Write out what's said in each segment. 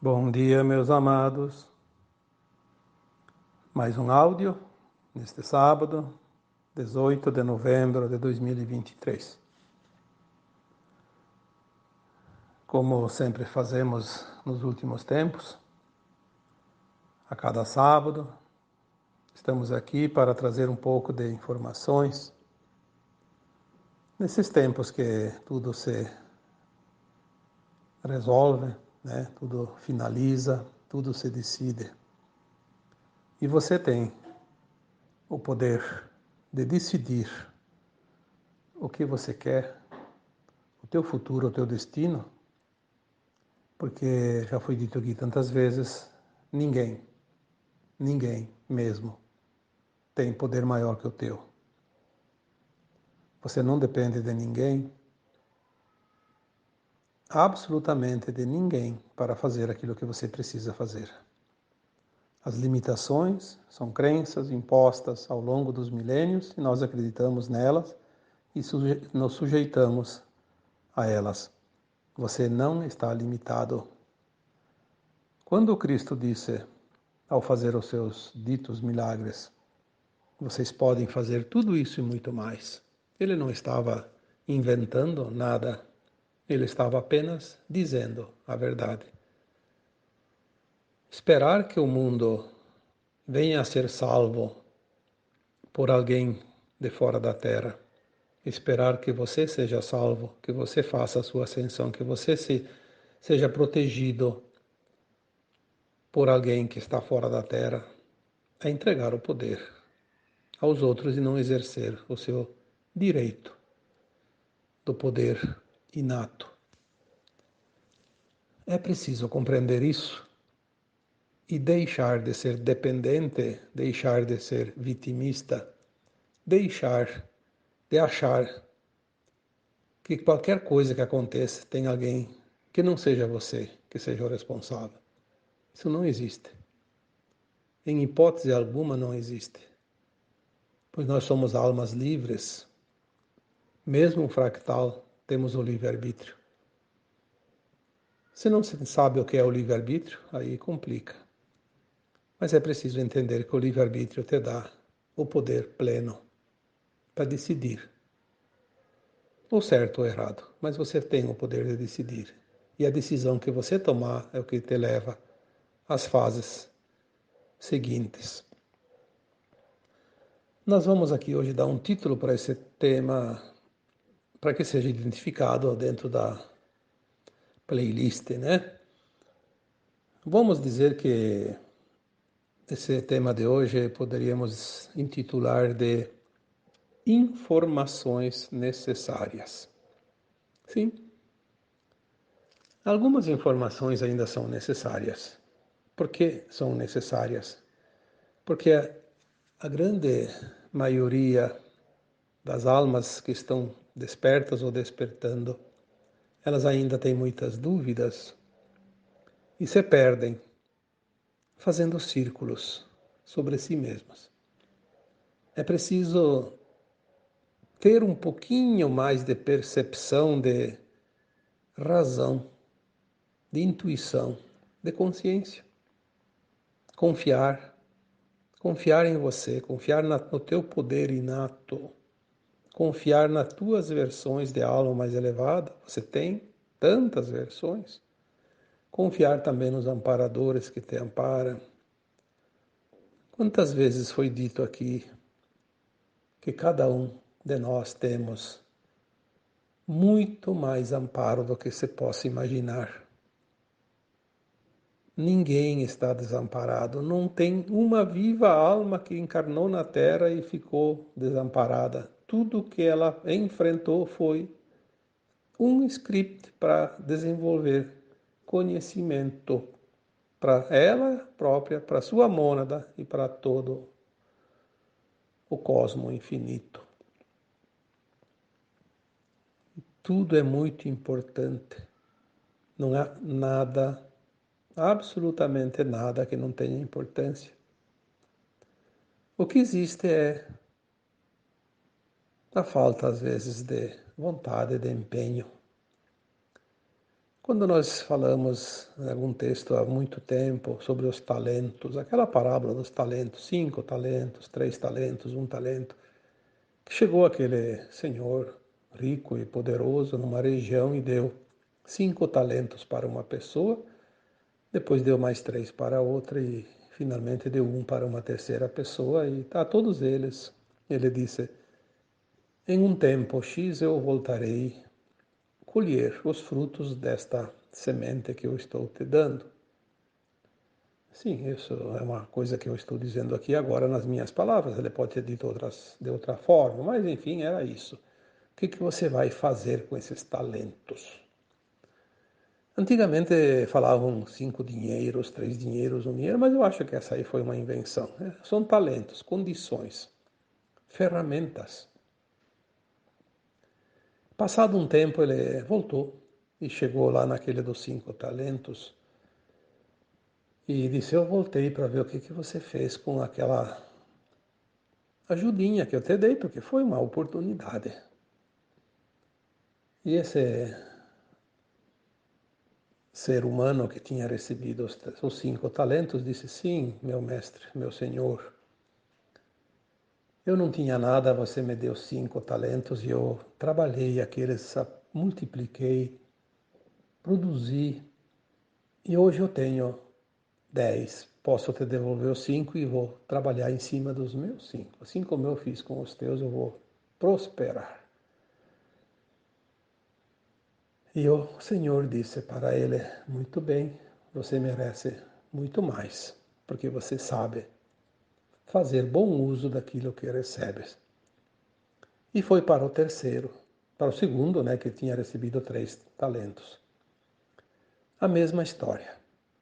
Bom dia, meus amados. Mais um áudio neste sábado, 18 de novembro de 2023. Como sempre fazemos nos últimos tempos, a cada sábado, estamos aqui para trazer um pouco de informações nesses tempos que tudo se resolve, né? Tudo finaliza, tudo se decide. E você tem o poder de decidir o que você quer, o teu futuro, o teu destino, porque já foi dito aqui tantas vezes, ninguém mesmo tem poder maior que o teu. Você não depende de ninguém, absolutamente de ninguém, para fazer aquilo que você precisa fazer. As limitações são crenças impostas ao longo dos milênios e nós acreditamos nelas e nos sujeitamos a elas. Você não está limitado. Quando Cristo disse, ao fazer os seus ditos milagres, vocês podem fazer tudo isso e muito mais, ele não estava inventando nada, ele estava apenas dizendo a verdade. Esperar que o mundo venha a ser salvo por alguém de fora da terra, esperar que você seja salvo, que você faça a sua ascensão, que você seja protegido por alguém que está fora da terra, é entregar o poder aos outros e não exercer o seu direito do poder inato. É preciso compreender isso e deixar de ser dependente, deixar de ser vitimista, deixar de achar que qualquer coisa que aconteça tem alguém que não seja você que seja o responsável. Isso não existe. Em hipótese alguma não existe. Pois nós somos almas livres. Mesmo um fractal, temos o livre-arbítrio. Se não se sabe o que é o livre-arbítrio, aí complica. Mas é preciso entender que o livre-arbítrio te dá o poder pleno para decidir, ou certo ou errado, mas você tem o poder de decidir. E a decisão que você tomar é o que te leva às fases seguintes. Nós vamos aqui hoje dar um título para esse tema, para que seja identificado dentro da playlist, né? Vamos dizer que esse tema de hoje poderíamos intitular de informações necessárias. Sim, algumas informações ainda são necessárias. Por que são necessárias? Porque a grande maioria das almas que estão despertas ou despertando, elas ainda têm muitas dúvidas e se perdem fazendo círculos sobre si mesmas. É preciso ter um pouquinho mais de percepção, de razão, de intuição, de consciência. Confiar em você, confiar no teu poder inato, confiar nas tuas versões de alma mais elevada. Você tem tantas versões. Confiar também nos amparadores que te amparam. Quantas vezes foi dito aqui que cada um de nós temos muito mais amparo do que se possa imaginar. Ninguém está desamparado, não tem uma viva alma que encarnou na Terra e ficou desamparada. Tudo que ela enfrentou foi um script para desenvolver conhecimento para ela própria, para sua mônada e para todo o cosmo infinito. Tudo é muito importante. Não há nada, absolutamente nada que não tenha importância. O que existe é a falta, às vezes, de vontade, de empenho. Quando nós falamos em algum texto há muito tempo sobre os talentos, aquela parábola dos talentos, 5 talentos, 3 talentos, 1 talento, que chegou aquele senhor rico e poderoso numa região e deu 5 talentos para uma pessoa, depois deu mais 3 para outra e finalmente deu 1 para uma terceira pessoa e a todos eles ele disse: em um tempo X eu voltarei colher os frutos desta semente que eu estou te dando. Sim, isso é uma coisa que eu estou dizendo aqui agora nas minhas palavras. Ele pode ter dito de outra forma, mas enfim, era isso. O que você vai fazer com esses talentos? Antigamente falavam 5 dinheiros, 3 dinheiros, 1 dinheiro, mas eu acho que essa aí foi uma invenção. São talentos, condições, ferramentas. Passado um tempo ele voltou e chegou lá naquele dos 5 talentos e disse: eu voltei para ver o que você fez com aquela ajudinha que eu te dei, porque foi uma oportunidade. E esse ser humano que tinha recebido os 5 talentos disse: sim, meu mestre, meu senhor, eu não tinha nada, você me deu 5 talentos e eu trabalhei aqueles, multipliquei, produzi e hoje eu tenho 10. Posso te devolver os 5 e vou trabalhar em cima dos meus 5. Assim como eu fiz com os teus, eu vou prosperar. E o Senhor disse para ele: muito bem, você merece muito mais, porque você sabe fazer bom uso daquilo que recebes. E foi para o terceiro, para o segundo, né, que tinha recebido 3 talentos. A mesma história,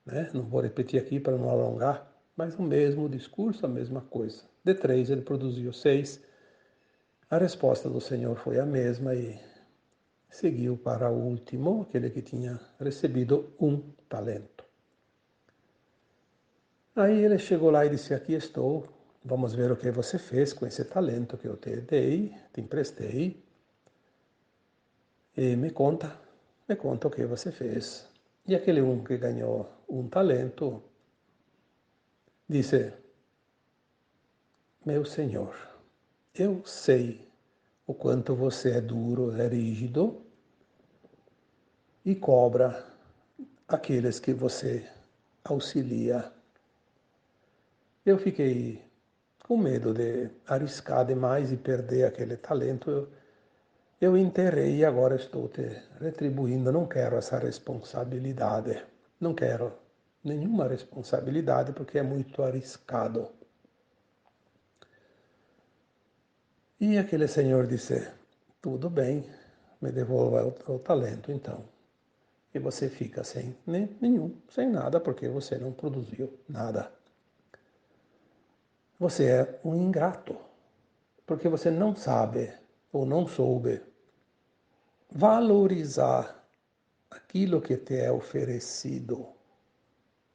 né? Não vou repetir aqui para não alongar, mas o mesmo discurso, a mesma coisa. De 3 ele produziu 6. A resposta do Senhor foi a mesma e seguiu para o último, aquele que tinha recebido 1 talento. Aí ele chegou lá e disse: aqui estou, vamos ver o que você fez com esse talento que eu te dei, te emprestei, e me conta o que você fez. E aquele que ganhou 1 talento disse: meu senhor, eu sei o quanto você é duro, é rígido e cobra aqueles que você auxilia. Eu fiquei com medo de arriscar demais e perder aquele talento. Eu enterrei e agora estou te retribuindo. Não quero essa responsabilidade. Não quero nenhuma responsabilidade porque é muito arriscado. E aquele senhor disse: tudo bem, me devolva o talento então. E você fica sem nenhum, sem nada, porque você não produziu nada. Você é um ingrato, porque você não sabe ou não soube valorizar aquilo que te é oferecido,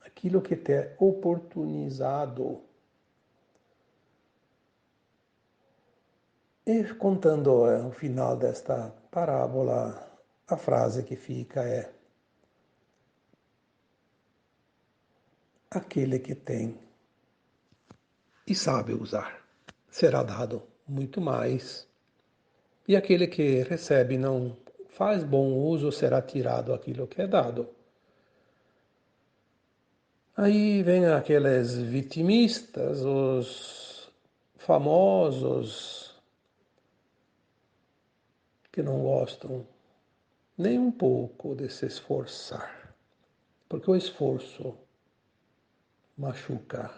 aquilo que te é oportunizado. E contando o final desta parábola, a frase que fica é: aquele que tem e sabe usar, será dado muito mais. E aquele que recebe e não faz bom uso, será tirado aquilo que é dado. Aí vem aqueles vitimistas, os famosos, que não gostam nem um pouco de se esforçar, porque o esforço machuca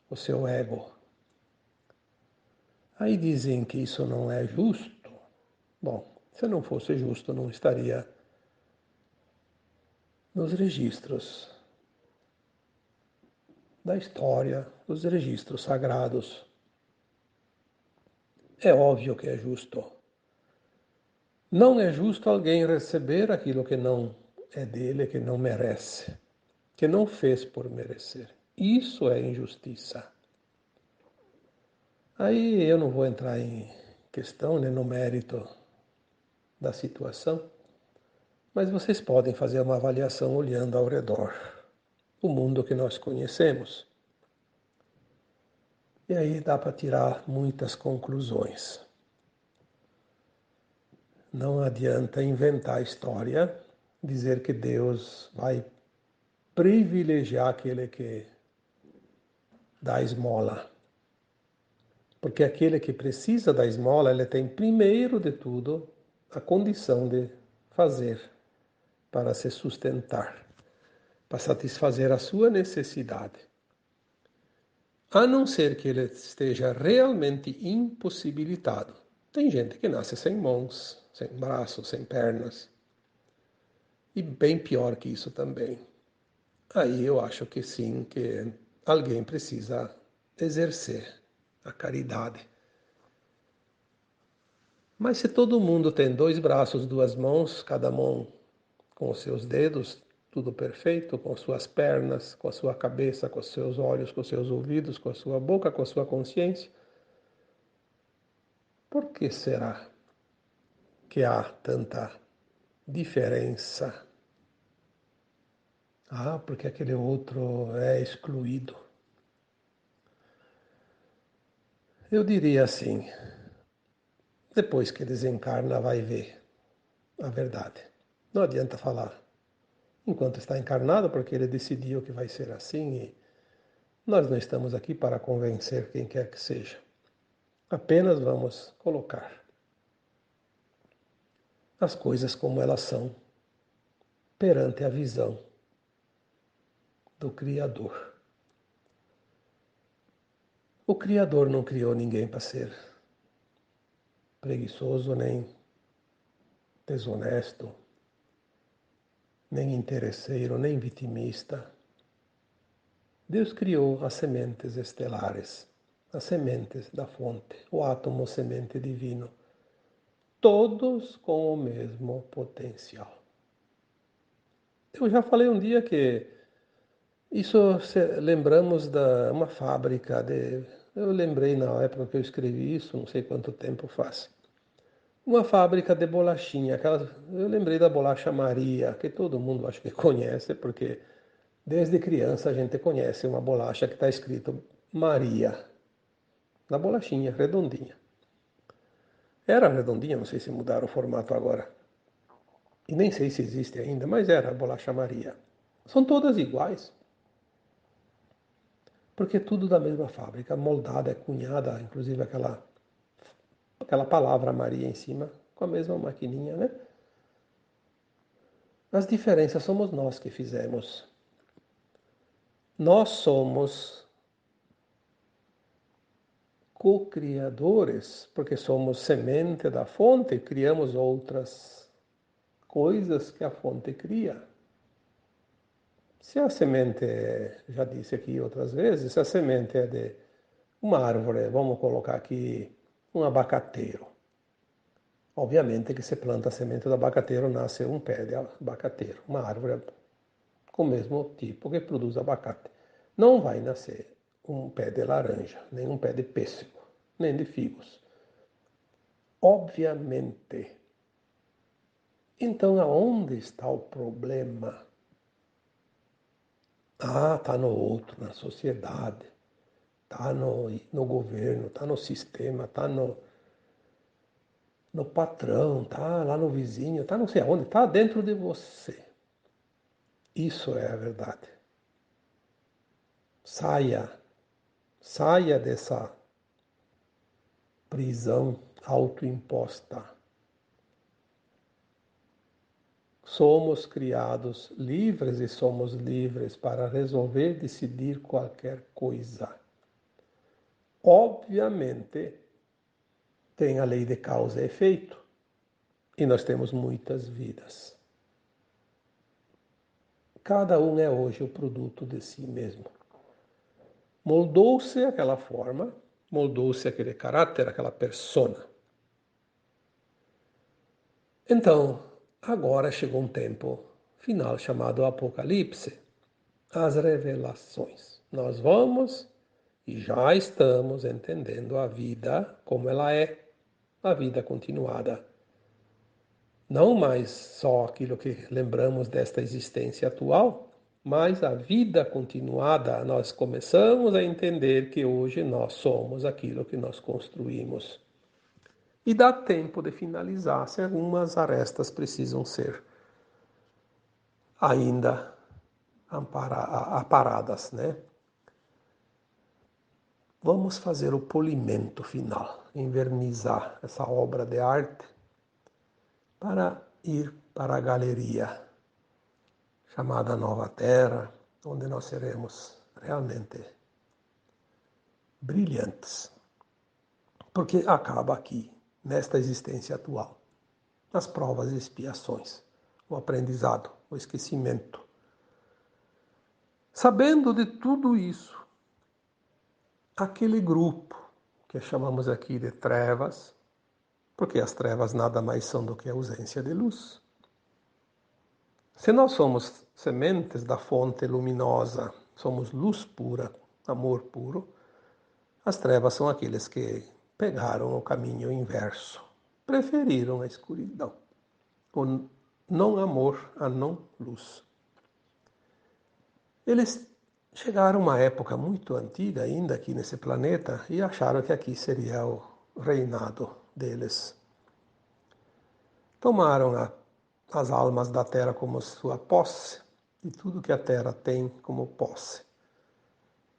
o seu ego. Aí dizem que isso não é justo. Bom, se não fosse justo, não estaria nos registros da história, os registros sagrados. É óbvio que é justo. Não é justo alguém receber aquilo que não é dele, que não merece, que não fez por merecer. Isso é injustiça. Aí eu não vou entrar em questão, né, no mérito da situação, Mas vocês podem fazer uma avaliação olhando ao redor, o mundo que nós conhecemos. E aí dá para tirar muitas conclusões. Não adianta inventar história, dizer que Deus vai privilegiar aquele que dá esmola. Porque aquele que precisa da esmola, ele tem primeiro de tudo a condição de fazer para se sustentar, para satisfazer a sua necessidade. A não ser que ele esteja realmente impossibilitado. Tem gente que nasce sem mãos, sem braços, sem pernas. E bem pior que isso também. Aí eu acho que sim, que alguém precisa exercer a caridade. Mas se todo mundo tem 2 braços, 2 mãos, cada mão com os seus dedos, tudo perfeito, com suas pernas, com a sua cabeça, com os seus olhos, com os seus ouvidos, com a sua boca, com a sua consciência, por que será que há tanta diferença? Ah, porque aquele outro é excluído. Eu diria assim, depois que desencarna vai ver a verdade. Não adianta falar enquanto está encarnado, porque ele decidiu que vai ser assim e nós não estamos aqui para convencer quem quer que seja. Apenas vamos colocar as coisas como elas são perante a visão do Criador. O Criador não criou ninguém para ser preguiçoso, nem desonesto, nem interesseiro, nem vitimista. Deus criou as sementes estelares, as sementes da fonte, o átomo semente divino, todos com o mesmo potencial. Eu já falei um dia que isso lembramos da uma fábrica de. Eu lembrei na época que eu escrevi isso, não sei quanto tempo faz. Uma fábrica de bolachinha, eu lembrei da bolacha Maria, que todo mundo acho que conhece, porque desde criança a gente conhece uma bolacha que está escrito Maria, na bolachinha, redondinha. Era redondinha, não sei se mudaram o formato agora. E nem sei se existe ainda, mas era a bolacha Maria. São todas iguais, porque é tudo da mesma fábrica, moldada, é cunhada, inclusive aquela palavra Maria em cima, com a mesma maquininha, né? As diferenças somos nós que fizemos. Nós somos co-criadores, porque somos semente da fonte e criamos outras coisas que a fonte cria. Se a semente, já disse aqui outras vezes, se a semente é de uma árvore, vamos colocar aqui um abacateiro. Obviamente que se planta a semente do abacateiro, nasce um pé de abacateiro, uma árvore com o mesmo tipo que produz abacate. Não vai nascer um pé de laranja, nem um pé de pêssego, nem de figos. Obviamente. Então, aonde está o problema? Ah, está no outro, na sociedade, está no governo, está no sistema, está no patrão, está lá no vizinho, está não sei aonde, está dentro de você. Isso é a verdade. Saia dessa prisão autoimposta. Somos criados livres e somos livres para resolver, decidir qualquer coisa. Obviamente, tem a lei de causa e efeito. E nós temos muitas vidas. Cada um é hoje o produto de si mesmo. Moldou-se aquela forma, moldou-se aquele caráter, aquela persona. Então, agora chegou um tempo final chamado Apocalipse, as revelações. Nós vamos e já estamos entendendo a vida como ela é, a vida continuada Não mais só aquilo que lembramos desta existência atual, mas a vida continuada. Nós começamos a entender que hoje nós somos aquilo que nós construímos. E dá tempo de finalizar se algumas arestas precisam ser ainda aparadas, né? Vamos fazer o polimento final, envernizar essa obra de arte para ir para a galeria chamada Nova Terra, onde nós seremos realmente brilhantes. Porque acaba aqui, nesta existência atual, as provas e expiações, o aprendizado, o esquecimento. Sabendo de tudo isso, aquele grupo que chamamos aqui de trevas, porque as trevas nada mais são do que a ausência de luz. Se nós somos sementes da fonte luminosa, somos luz pura, amor puro, as trevas são aqueles que pegaram o caminho inverso, preferiram a escuridão, o não amor, a não luz. Eles chegaram a uma época muito antiga ainda aqui nesse planeta e acharam que aqui seria o reinado deles. Tomaram as almas da Terra como sua posse e tudo que a Terra tem como posse.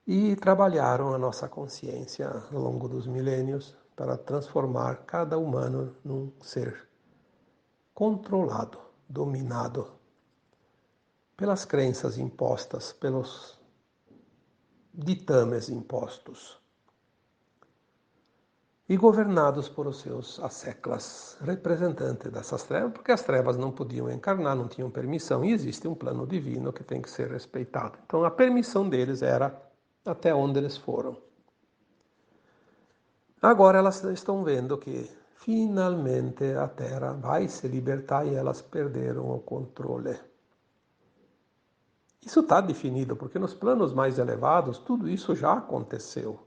E trabalharam a nossa consciência ao longo dos milênios para transformar cada humano num ser controlado, dominado pelas crenças impostas, pelos ditames impostos e governados por os seus asseclas, representantes dessas trevas, porque as trevas não podiam encarnar, não tinham permissão, e existe um plano divino que tem que ser respeitado. Então a permissão deles era até onde eles foram. Agora elas estão vendo que finalmente a Terra vai se libertar e elas perderam o controle. Isso está definido, porque nos planos mais elevados tudo isso já aconteceu.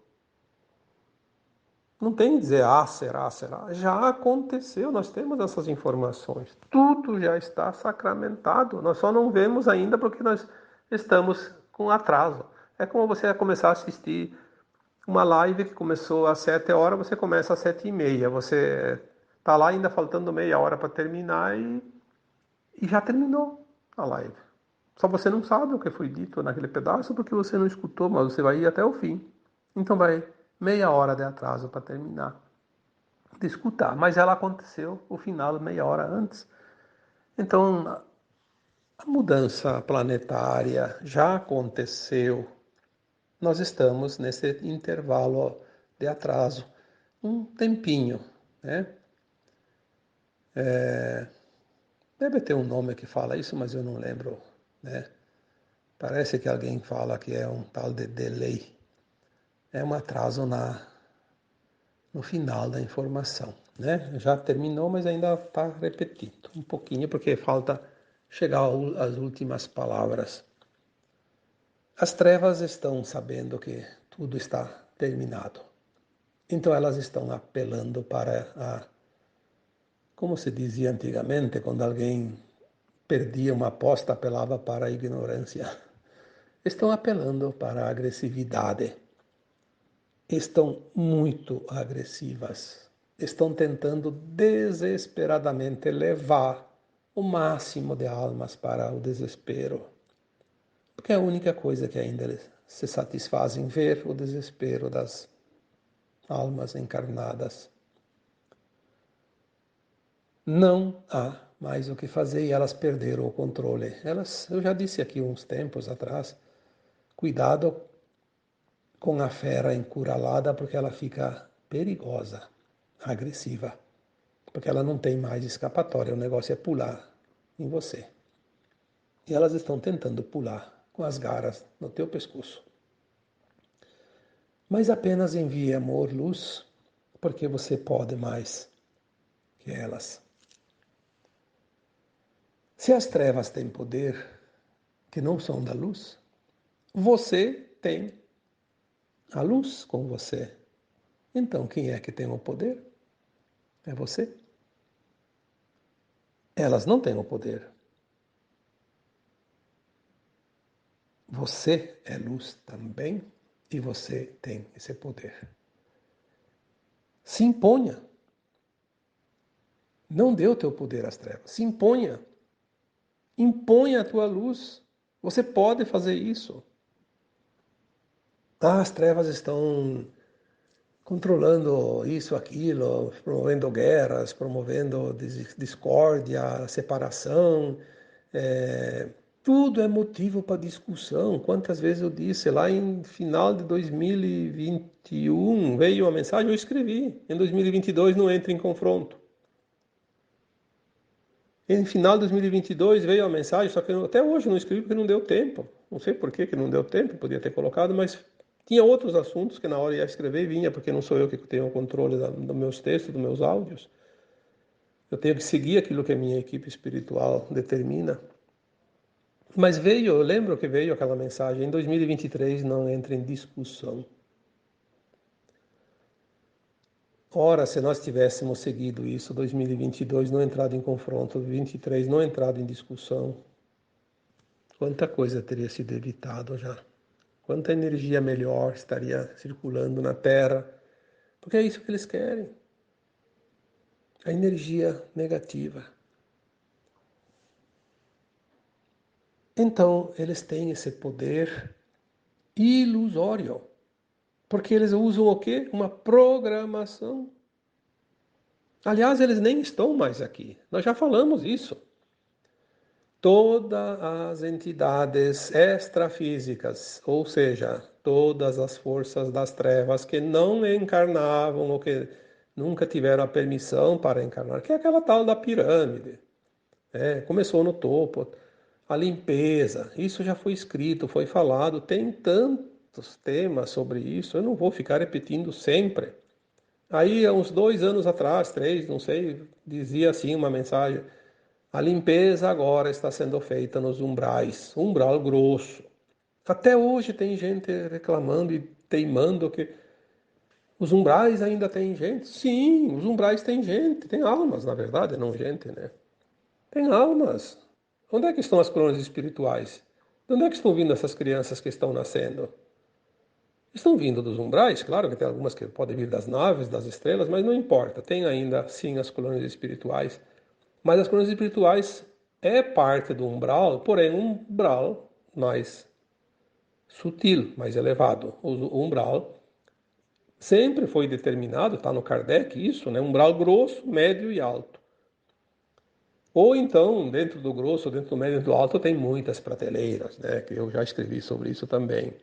Não tem que dizer, será. Já aconteceu, nós temos essas informações. Tudo já está sacramentado. Nós só não vemos ainda porque nós estamos com atraso. É como você começar a assistir uma live que começou às 7 horas, você começa às 7h30. Você está lá ainda faltando meia hora para terminar e já terminou a live. Só você não sabe o que foi dito naquele pedaço porque você não escutou, mas você vai ir até o fim. Então vai meia hora de atraso para terminar de escutar. Mas ela aconteceu, o final, meia hora antes. Então, a mudança planetária já aconteceu. Nós estamos nesse intervalo de atraso. Um tempinho, né? Deve ter um nome que fala isso, mas eu não lembro, né? Parece que alguém fala que é um tal de delay. É um atraso no final da informação, né? Já terminou, mas ainda está repetindo um pouquinho, porque falta chegar às últimas palavras. As trevas estão sabendo que tudo está terminado. Então elas estão apelando para como se dizia antigamente, quando alguém perdia uma aposta, apelava para a ignorância. Estão apelando para a agressividade. Estão muito agressivas. Estão tentando desesperadamente levar o máximo de almas para o desespero. Porque é a única coisa que ainda se satisfazem ver o desespero das almas encarnadas. Não há mais o que fazer e elas perderam o controle. Eu já disse aqui uns tempos atrás, cuidado com a fera encurralada porque ela fica perigosa, agressiva, porque ela não tem mais escapatória, o negócio é pular em você. E elas estão tentando pular com as garras no teu pescoço. Mas apenas envie amor, luz, porque você pode mais que elas. Se as trevas têm poder que não são da luz, você tem a luz com você. Então, quem é que tem o poder? É você. Elas não têm o poder. Você é luz também e você tem esse poder. Se imponha. Não dê o teu poder às trevas. Se imponha. Imponha a tua luz. Você pode fazer isso. As trevas estão controlando isso, aquilo, promovendo guerras, promovendo discórdia, separação. Tudo é motivo para discussão. Quantas vezes eu disse lá em final de 2021 veio a mensagem, eu escrevi. Em 2022 não entre em confronto. Em final de 2022 veio a mensagem, só que eu, até hoje não escrevi porque não deu tempo. Não sei por que não deu tempo, podia ter colocado, mas tinha outros assuntos que na hora ia escrever e vinha, porque não sou eu que tenho o controle dos meus textos, dos meus áudios. Eu tenho que seguir aquilo que a minha equipe espiritual determina. Mas veio, eu lembro que veio aquela mensagem, em 2023 não entra em discussão. Ora, se nós tivéssemos seguido isso, 2022 não entrado em confronto, 2023 não entrado em discussão, quanta coisa teria sido evitado já. Quanta energia melhor estaria circulando na Terra. Porque é isso que eles querem. A energia negativa. Então, eles têm esse poder ilusório. Porque eles usam o quê? Uma programação. Aliás, eles nem estão mais aqui. Nós já falamos isso. Todas as entidades extrafísicas, ou seja, todas as forças das trevas que não encarnavam ou que nunca tiveram a permissão para encarnar, que é aquela tal da pirâmide. Começou no topo, a limpeza, isso já foi escrito, foi falado, tem tantos temas sobre isso, eu não vou ficar repetindo sempre. Aí, há uns 2 anos atrás, 3, não sei, dizia assim uma mensagem: a limpeza agora está sendo feita nos umbrais, umbral grosso. Até hoje tem gente reclamando e teimando que os umbrais ainda tem gente. Sim, os umbrais têm gente, tem almas, na verdade, não gente, né? Tem almas. Onde é que estão as coroas espirituais? De onde é que estão vindo essas crianças que estão nascendo? Estão vindo dos umbrais, claro que tem algumas que podem vir das naves, das estrelas, mas não importa. Tem ainda, sim, as colônias espirituais. Mas as colônias espirituais é parte do umbral, porém um umbral mais sutil, mais elevado. O umbral sempre foi determinado, está no Kardec isso, né? Umbral grosso, médio e alto. Ou então, dentro do grosso, dentro do médio e do alto, tem muitas prateleiras, né? Que eu já escrevi sobre isso também.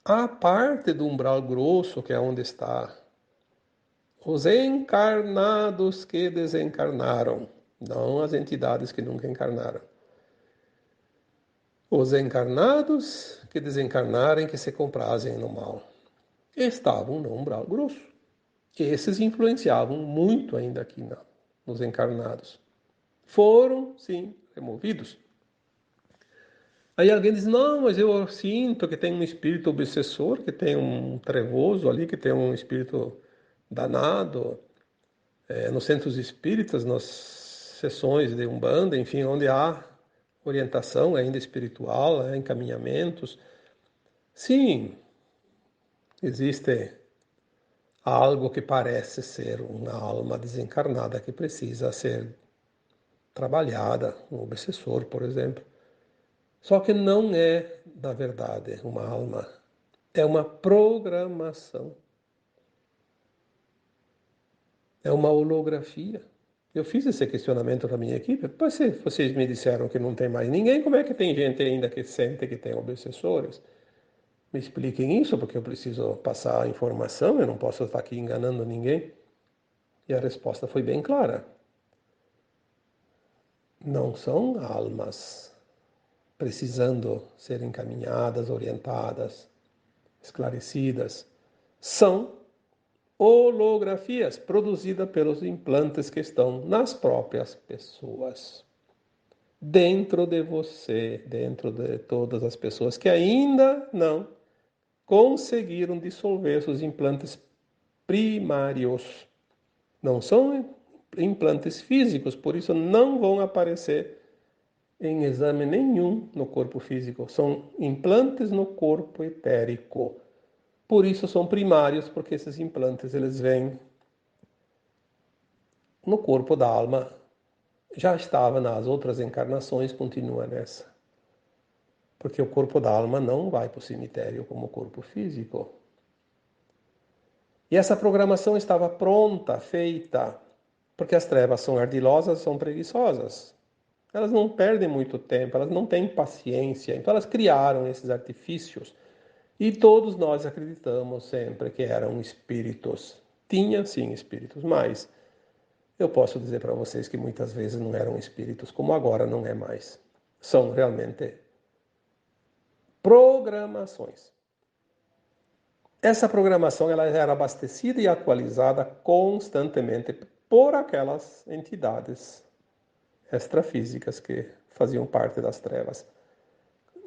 A parte do umbral grosso, que é onde está os encarnados que desencarnaram, não as entidades que nunca encarnaram. Os encarnados que desencarnaram que se comprazem no mal estavam no umbral grosso. Esses influenciavam muito ainda aqui nos encarnados. Foram, sim, removidos. Aí alguém diz, não, mas eu sinto que tem um espírito obsessor, que tem um trevoso ali, que tem um espírito danado. Nos centros espíritas, nas sessões de Umbanda, enfim, onde há orientação ainda espiritual, encaminhamentos. Sim, existe algo que parece ser uma alma desencarnada que precisa ser trabalhada, um obsessor, por exemplo. Só que não é, na verdade, uma alma, é uma programação, é uma holografia. Eu fiz esse questionamento para minha equipe, mas se vocês me disseram que não tem mais ninguém, como é que tem gente ainda que sente que tem obsessores? Me expliquem isso, porque eu preciso passar a informação, eu não posso estar aqui enganando ninguém. E a resposta foi bem clara. Não são almas precisando ser encaminhadas, orientadas, esclarecidas. São holografias produzidas pelos implantes que estão nas próprias pessoas. Dentro de você, dentro de todas as pessoas que ainda não conseguiram dissolver seus implantes primários. Não são implantes físicos, por isso não vão aparecer em exame nenhum no corpo físico. São implantes no corpo etérico. Por isso são primários, porque esses implantes eles vêm no corpo da alma. Já estava nas outras encarnações, continua nessa. Porque o corpo da alma não vai para o cemitério como o corpo físico. E essa programação estava pronta, feita, porque as trevas são ardilosas, são preguiçosas. Elas não perdem muito tempo, elas não têm paciência. Então elas criaram esses artifícios. E todos nós acreditamos sempre que eram espíritos. Tinha sim espíritos, mas eu posso dizer para vocês que muitas vezes não eram espíritos, como agora não é mais. São realmente programações. Essa programação ela era abastecida e atualizada constantemente por aquelas entidades extrafísicas que faziam parte das trevas.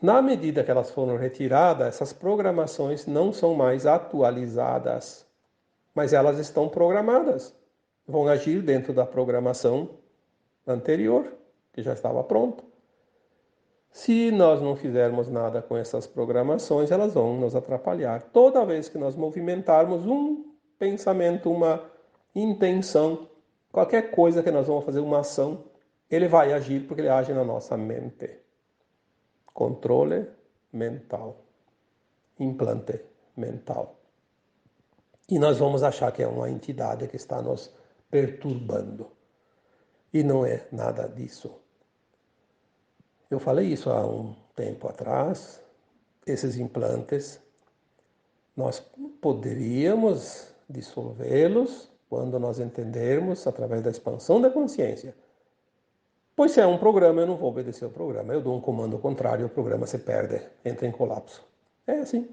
Na medida que elas foram retiradas, essas programações não são mais atualizadas, mas elas estão programadas. Vão agir dentro da programação anterior, que já estava pronta. Se nós não fizermos nada com essas programações, elas vão nos atrapalhar. Toda vez que nós movimentarmos um pensamento, uma intenção, qualquer coisa que nós vamos fazer, uma ação, ele vai agir porque ele age na nossa mente. Controle mental. Implante mental. E nós vamos achar que é uma entidade que está nos perturbando. E não é nada disso. Eu falei isso há um tempo atrás. Esses implantes, nós poderíamos dissolvê-los quando nós entendermos através da expansão da consciência. Pois se é um programa, eu não vou obedecer o programa. Eu dou um comando contrário, o programa se perde, entra em colapso. É assim.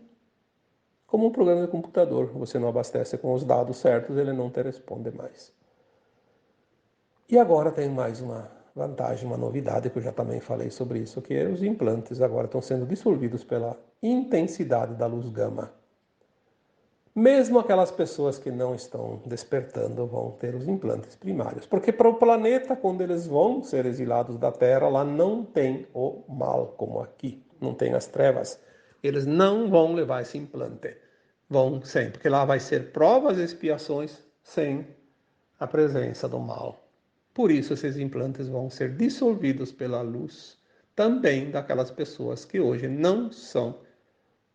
Como um programa de computador, você não abastece com os dados certos, ele não te responde mais. E agora tem mais uma vantagem, uma novidade, que eu já também falei sobre isso, que os implantes agora estão sendo dissolvidos pela intensidade da luz gama. Mesmo aquelas pessoas que não estão despertando vão ter os implantes primários. Porque para o planeta, quando eles vão ser exilados da Terra, lá não tem o mal como aqui, não tem as trevas. Eles não vão levar esse implante. Vão sem, porque lá vai ser provas e expiações sem a presença do mal. Por isso esses implantes vão ser dissolvidos pela luz também daquelas pessoas que hoje não são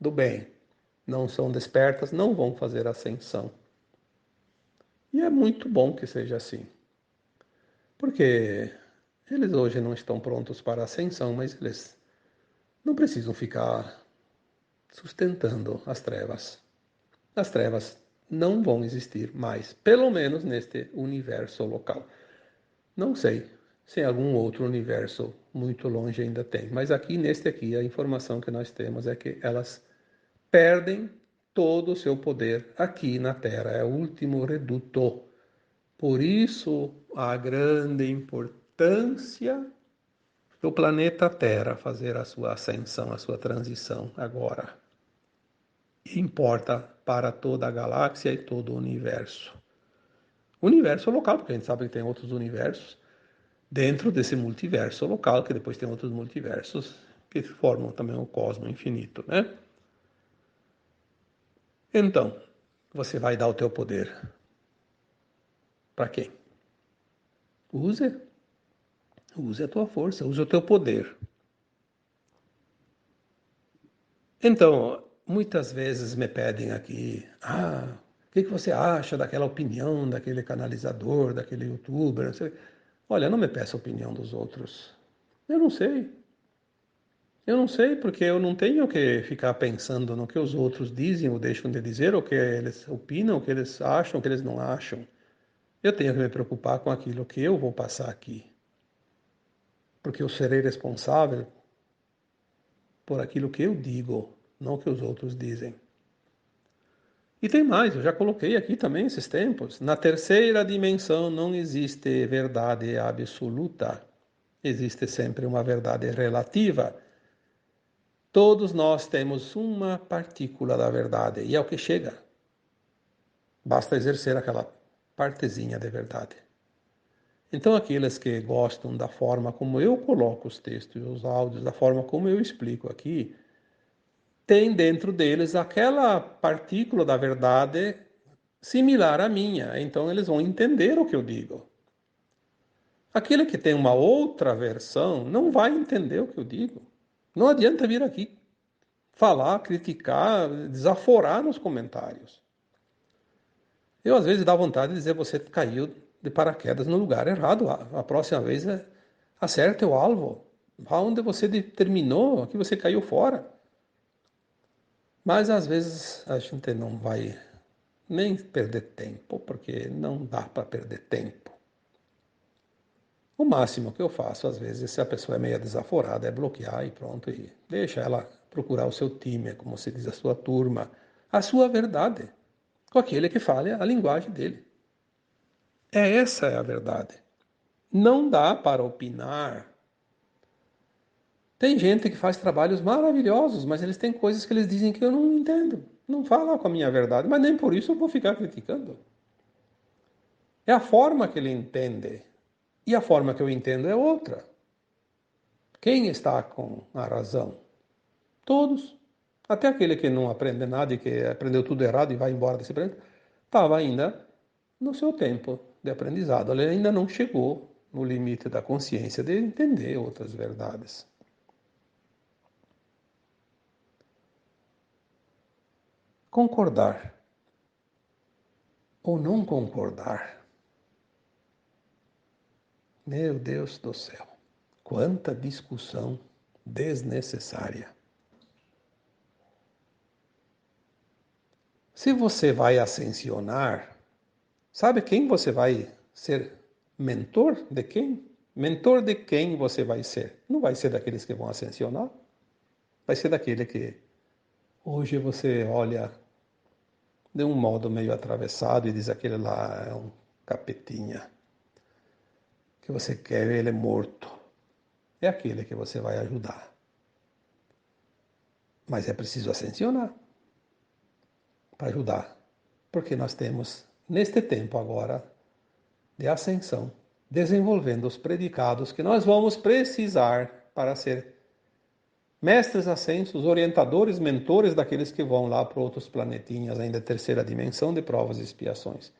do bem, não são despertas, não vão fazer ascensão. E é muito bom que seja assim, porque eles hoje não estão prontos para a ascensão, mas eles não precisam ficar sustentando as trevas. As trevas não vão existir mais, pelo menos neste universo local. Não sei se em algum outro universo muito longe ainda tem, mas aqui neste aqui a informação que nós temos é que elas perdem todo o seu poder aqui na Terra, é o último reduto. Por isso a grande importância do planeta Terra fazer a sua ascensão, a sua transição agora. Importa para toda a galáxia e todo o universo. O universo local, porque a gente sabe que tem outros universos dentro desse multiverso local, que depois tem outros multiversos que formam também o cosmo infinito, né? Então, você vai dar o teu poder para quem? Use. Use a tua força, use o teu poder. Então, muitas vezes me pedem aqui, o que você acha daquela opinião, daquele canalizador, daquele youtuber? Não sei. Olha, não me peça a opinião dos outros. Eu não sei. Eu não sei, porque eu não tenho que ficar pensando no que os outros dizem ou deixam de dizer, o que eles opinam, o que eles acham, o que eles não acham. Eu tenho que me preocupar com aquilo que eu vou passar aqui. Porque eu serei responsável por aquilo que eu digo, não o que os outros dizem. E tem mais, eu já coloquei aqui também esses tempos. Na terceira dimensão não existe verdade absoluta. Existe sempre uma verdade relativa. Todos nós temos uma partícula da verdade e é o que chega. Basta exercer aquela partezinha de verdade. Então, aqueles que gostam da forma como eu coloco os textos e os áudios, da forma como eu explico aqui, tem dentro deles aquela partícula da verdade similar à minha. Então, eles vão entender o que eu digo. Aquele que tem uma outra versão não vai entender o que eu digo. Não adianta vir aqui falar, criticar, desaforar nos comentários. Eu, às vezes, dá vontade de dizer: você caiu de paraquedas no lugar errado. A próxima vez, acerte o alvo. Vá onde você determinou, que você caiu fora. Mas, às vezes, a gente não vai nem perder tempo, porque não dá para perder tempo. O máximo que eu faço, às vezes, se a pessoa é meio desaforada, é bloquear e pronto, e deixa ela procurar o seu time, como se diz, a sua turma, a sua verdade, com aquele que fale a linguagem dele. Essa é a verdade. Não dá para opinar. Tem gente que faz trabalhos maravilhosos, mas eles têm coisas que eles dizem que eu não entendo. Não fala com a minha verdade, mas nem por isso eu vou ficar criticando. É a forma que ele entende. E a forma que eu entendo é outra. Quem está com a razão? Todos. Até aquele que não aprende nada e que aprendeu tudo errado e vai embora desse planeta, estava ainda no seu tempo de aprendizado. Ele ainda não chegou no limite da consciência de entender outras verdades. Concordar ou não concordar. Meu Deus do céu, quanta discussão desnecessária. Se você vai ascensionar, sabe quem você vai ser mentor de quem? Mentor de quem você vai ser? Não vai ser daqueles que vão ascensionar, vai ser daquele que hoje você olha de um modo meio atravessado e diz: aquele lá é um capetinha, que você quer ele morto. É aquele que você vai ajudar. Mas é preciso ascensionar para ajudar, porque nós temos, neste tempo agora de ascensão, desenvolvendo os predicados que nós vamos precisar para ser mestres ascensos, orientadores, mentores daqueles que vão lá para outros planetinhas, ainda terceira dimensão de provas e expiações.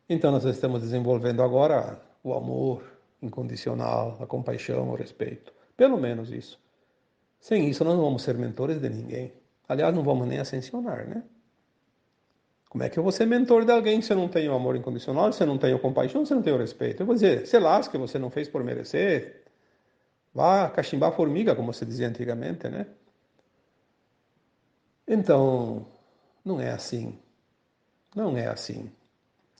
Então nós estamos desenvolvendo agora o amor incondicional, a compaixão, o respeito. Pelo menos isso. Sem isso nós não vamos ser mentores de ninguém. Aliás, não vamos nem ascensionar, né? Como é que eu vou ser mentor de alguém se eu não tenho amor incondicional, se eu não tenho compaixão, se eu não tenho respeito? Eu vou dizer: se lasque, você não fez por merecer. Vá cachimbar formiga, como se dizia antigamente, né? Então, não é assim. Não é assim.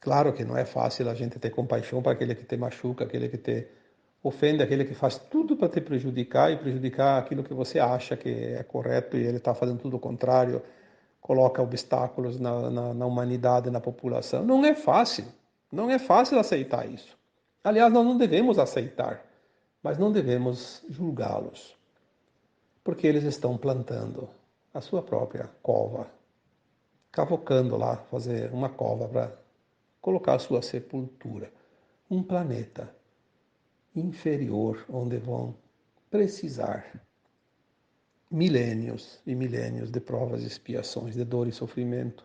Claro que não é fácil a gente ter compaixão para aquele que te machuca, aquele que te ofende, aquele que faz tudo para te prejudicar e prejudicar aquilo que você acha que é correto e ele está fazendo tudo o contrário, coloca obstáculos na humanidade, na população. Não é fácil. Não é fácil aceitar isso. Aliás, nós não devemos aceitar, mas não devemos julgá-los, porque eles estão plantando a sua própria cova, cavocando lá, fazer uma cova para colocar a sua sepultura. Um planeta inferior onde vão precisar milênios e milênios de provas e expiações, de dor e sofrimento.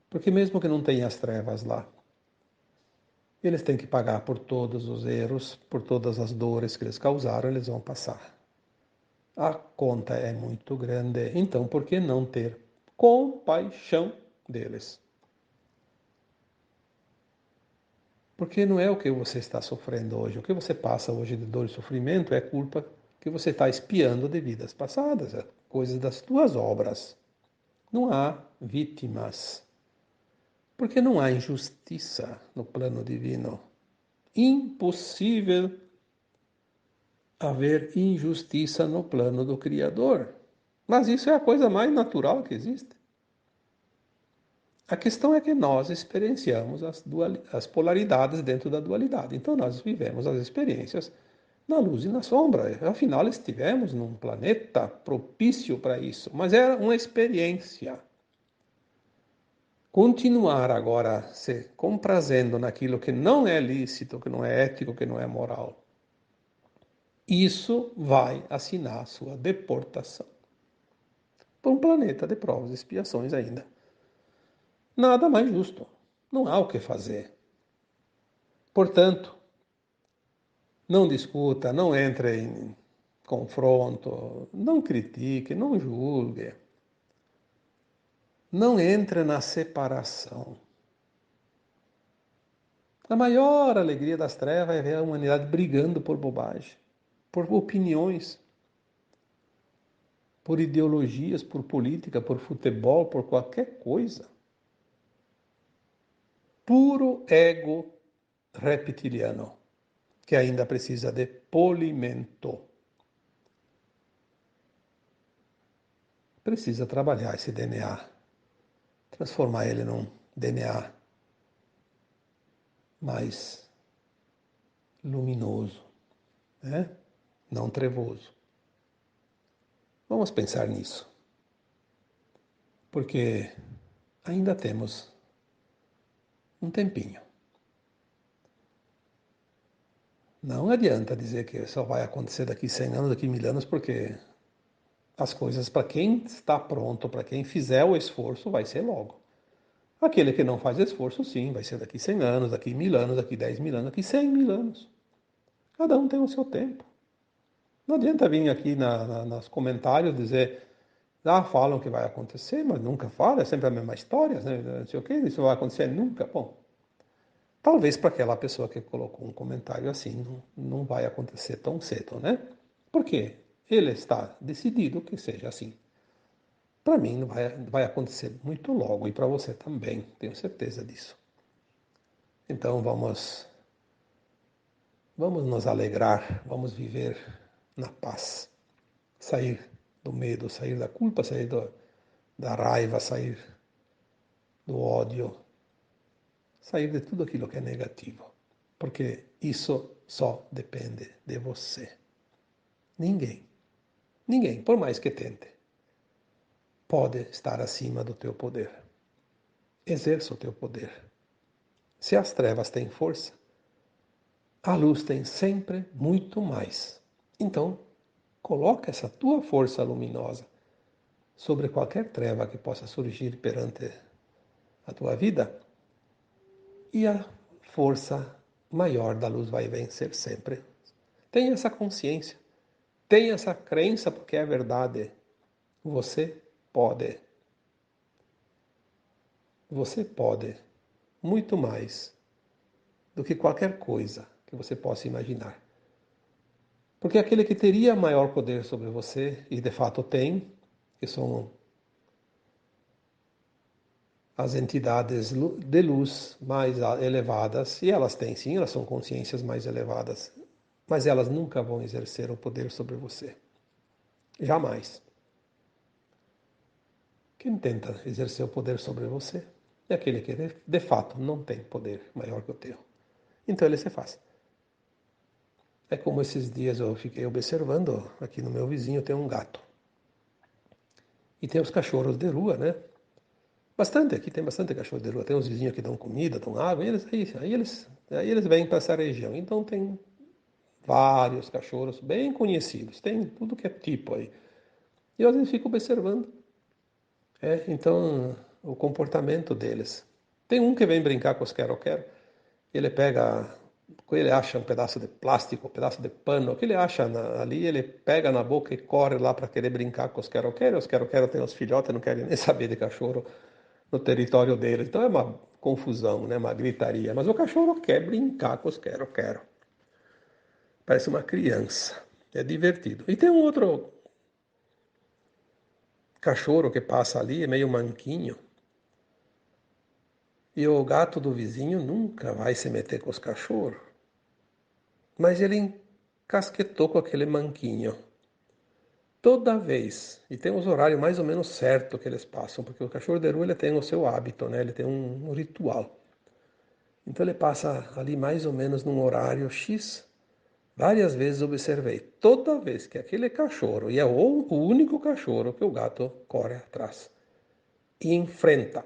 Porque mesmo que não tenha as trevas lá, eles têm que pagar por todos os erros, por todas as dores que eles causaram, eles vão passar. A conta é muito grande, então por que não ter compaixão deles? Porque não é o que você está sofrendo hoje. O que você passa hoje de dor e sofrimento é culpa que você está espiando de vidas passadas, é coisas das tuas obras. Não há vítimas. Porque não há injustiça no plano divino. Impossível haver injustiça no plano do Criador. Mas isso é a coisa mais natural que existe. A questão é que nós experienciamos as polaridades dentro da dualidade. Então nós vivemos as experiências na luz e na sombra. Afinal, estivemos num planeta propício para isso. Mas era uma experiência. continuar agora se comprazendo naquilo que não é lícito, que não é ético, que não é moral, isso vai assinar a sua deportação para um planeta de provas e expiações ainda. Nada mais justo. Não há o que fazer. Portanto, não discuta, não entre em confronto, não critique, não julgue. Não entre na separação. A maior alegria das trevas é ver a humanidade brigando por bobagem, por opiniões, por ideologias, por política, por futebol, por qualquer coisa. Puro ego reptiliano, que ainda precisa de polimento. Precisa trabalhar esse DNA, transformar ele num DNA mais luminoso, né? Não trevoso. Vamos pensar nisso, porque ainda temos um tempinho. Não adianta dizer que só vai acontecer daqui 100 anos, daqui 1000 anos, porque as coisas, para quem está pronto, para quem fizer o esforço, vai ser logo. Aquele que não faz esforço, sim, vai ser daqui 100 anos, daqui 1000 anos, daqui 10.000 anos, daqui 100.000 anos. Cada um tem o seu tempo. Não adianta vir aqui nos comentários dizer, falam que vai acontecer, mas nunca fala, é sempre a mesma história, né? Não sei o que, isso vai acontecer nunca. Bom, talvez para aquela pessoa que colocou um comentário assim, não vai acontecer tão cedo, né? Por quê? Ele está decidido que seja assim. Para mim vai acontecer muito logo e para você também, tenho certeza disso. Então vamos nos alegrar, vamos viver na paz, sair do medo, sair da culpa, sair da raiva, sair do ódio, sair de tudo aquilo que é negativo, porque isso só depende de você. Ninguém, por mais que tente, pode estar acima do teu poder. Exerça o teu poder. Se as trevas têm força, a luz tem sempre muito mais. Então, coloca essa tua força luminosa sobre qualquer treva que possa surgir perante a tua vida e a força maior da luz vai vencer sempre. Tenha essa consciência, tenha essa crença, porque é verdade. Você pode. Você pode muito mais do que qualquer coisa que você possa imaginar. Porque aquele que teria maior poder sobre você, e de fato tem, que são as entidades de luz mais elevadas, e elas têm sim, elas são consciências mais elevadas, mas elas nunca vão exercer o poder sobre você. Jamais. Quem tenta exercer o poder sobre você é aquele que de fato não tem poder maior que o teu. Então ele se faz. É como esses dias eu fiquei observando, aqui no meu vizinho tem um gato. E tem os cachorros de rua, né? Bastante, aqui tem bastante cachorro de rua. Tem uns vizinhos que dão comida, dão água, e eles vêm para essa região. Então tem vários cachorros bem conhecidos, tem tudo que é tipo aí. E eu às vezes fico observando. Então, o comportamento deles. Tem um que vem brincar com os quero-quero, ele pega, ele acha um pedaço de plástico, um pedaço de pano, o que ele acha ali, ele pega na boca e corre lá para querer brincar com os quero-quero. Os quero-quero têm os filhotes, não querem nem saber de cachorro no território deles. Então é uma confusão, né? Uma gritaria. Mas o cachorro quer brincar com os quero-quero. Parece uma criança. É divertido. E tem um outro cachorro que passa ali, é meio manquinho. E o gato do vizinho nunca vai se meter com os cachorros. Mas ele encasquetou com aquele manquinho. Toda vez. E tem os horários mais ou menos certos que eles passam, porque o cachorro de rua ele tem o seu hábito, né? Ele tem um ritual. Então ele passa ali mais ou menos num horário X. Várias vezes observei. Toda vez que aquele cachorro, e é o único cachorro que o gato corre atrás e enfrenta.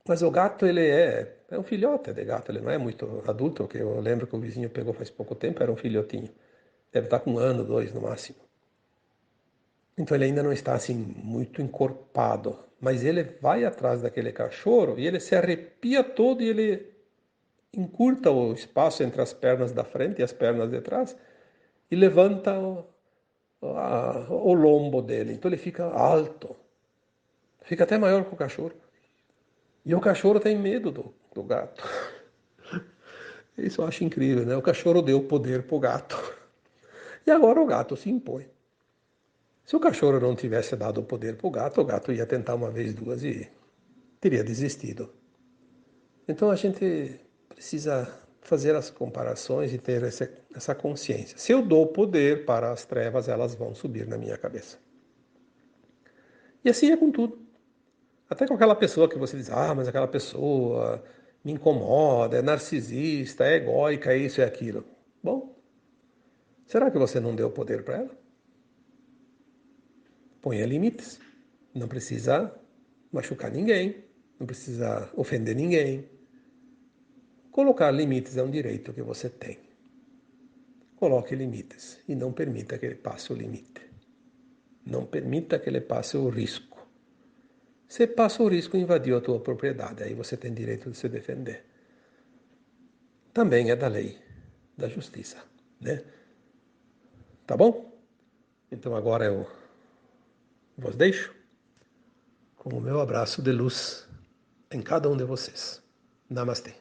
Mas o gato, ele é um filhote de gato, ele não é muito adulto, que eu lembro que o vizinho pegou faz pouco tempo, era um filhotinho. Deve estar com 1 ano, 2 no máximo. Então ele ainda não está assim muito encorpado, mas ele vai atrás daquele cachorro e ele se arrepia todo e ele encurta o espaço entre as pernas da frente e as pernas de trás e levanta o lombo dele. Então ele fica alto, fica até maior que o cachorro. E o cachorro tem medo do gato. Isso eu acho incrível, né? O cachorro deu poder pro gato. E agora o gato se impõe. Se o cachorro não tivesse dado o poder pro gato, o gato ia tentar uma vez, duas e teria desistido. Então a gente precisa fazer as comparações e ter essa consciência. Se eu dou poder para as trevas, elas vão subir na minha cabeça. E assim é com tudo. Até com aquela pessoa que você diz, mas aquela pessoa me incomoda, é narcisista, é egóica, é isso e aquilo. Bom, será que você não deu poder para ela? Ponha limites. Não precisa machucar ninguém, não precisa ofender ninguém. Colocar limites é um direito que você tem. Coloque limites e não permita que ele passe o limite. Não permita que ele passe o risco. Você passa o risco de invadir a tua propriedade, aí você tem direito de se defender. Também é da lei, da justiça, né? Tá bom? Então agora eu vos deixo com o meu abraço de luz em cada um de vocês. Namastê.